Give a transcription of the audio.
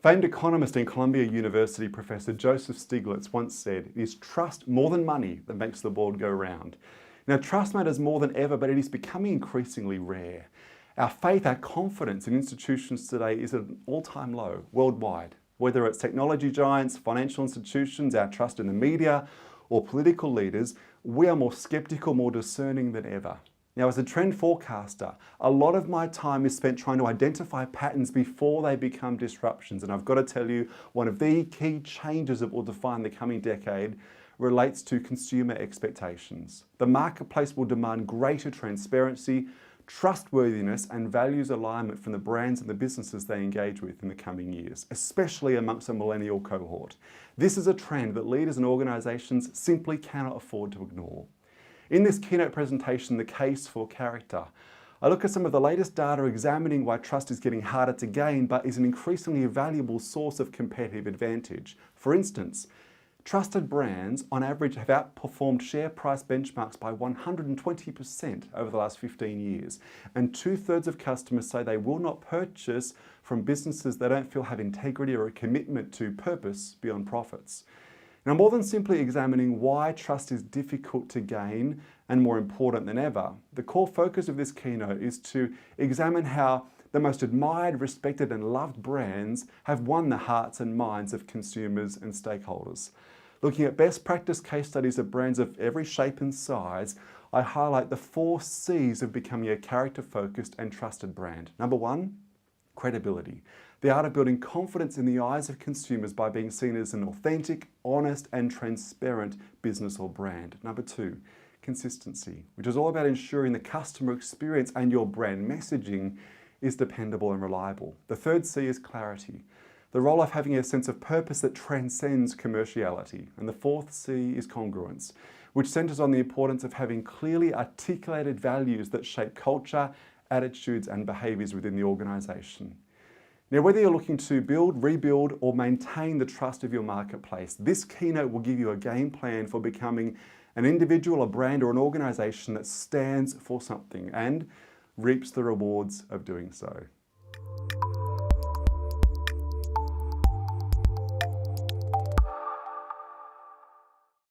Famed economist and Columbia University professor Joseph Stiglitz once said, "It is trust more than money that makes the world go round." Now, trust matters more than ever, but it is becoming increasingly rare. Our faith, our confidence in institutions today is at an all-time low worldwide. Whether it's technology giants, financial institutions, our trust in the media, or political leaders, we are more skeptical, more discerning than ever. Now, as a trend forecaster, a lot of my time is spent trying to identify patterns before they become disruptions. And I've got to tell you, one of the key changes that will define the coming decade relates to consumer expectations. The marketplace will demand greater transparency, trustworthiness, and values alignment from the brands and the businesses they engage with in the coming years, especially amongst a millennial cohort. This is a trend that leaders and organizations simply cannot afford to ignore. In this keynote presentation, The Case for Character, I look at some of the latest data examining why trust is getting harder to gain, but is an increasingly valuable source of competitive advantage. For instance, trusted brands on average have outperformed share price benchmarks by 120% over the last 15 years. And 2/3 of customers say they will not purchase from businesses they don't feel have integrity or a commitment to purpose beyond profits. Now, more than simply examining why trust is difficult to gain and more important than ever, the core focus of this keynote is to examine how the most admired, respected, and loved brands have won the hearts and minds of consumers and stakeholders. Looking at best practice case studies of brands of every shape and size, I highlight the 4 C's of becoming a character-focused and trusted brand. Number 1, credibility. The art of building confidence in the eyes of consumers by being seen as an authentic, honest, and transparent business or brand. Number 2, consistency, which is all about ensuring the customer experience and your brand messaging is dependable and reliable. The 3rd C is clarity, the role of having a sense of purpose that transcends commerciality. And the 4th C is congruence, which centers on the importance of having clearly articulated values that shape culture, attitudes, and behaviors within the organization. Now, whether you're looking to build, rebuild, or maintain the trust of your marketplace, this keynote will give you a game plan for becoming an individual, a brand, or an organization that stands for something and reaps the rewards of doing so.